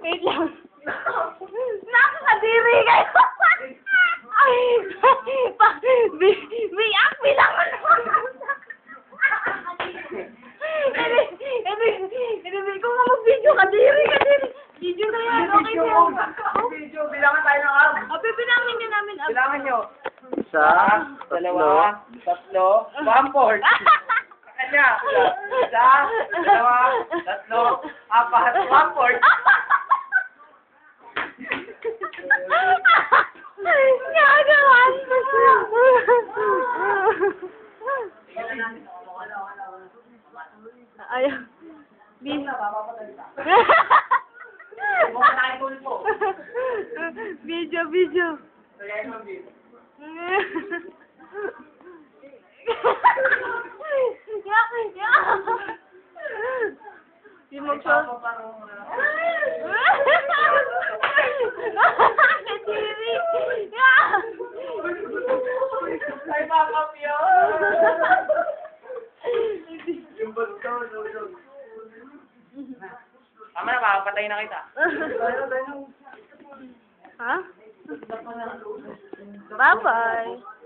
Wait lang. Nakakadiri kayo. Biyak, bilangan mo. Hindi ko nga mag-video. Kadiri. Video na yan. Okay na yan. Video, bilangan tayo ng arm. Bilangin nyo namin. Bilangan nyo. Isa, Dalawa, tatlo, 1-4. Kanya. Isa, dalawa, tatlo, 4, 1-4. Gagawan mo siya. Ayaw. Video. Di mo siya. Kadiri. Ay, makap yun. Yung basto, tama na, makapatay na kita. Ha? Bye-bye.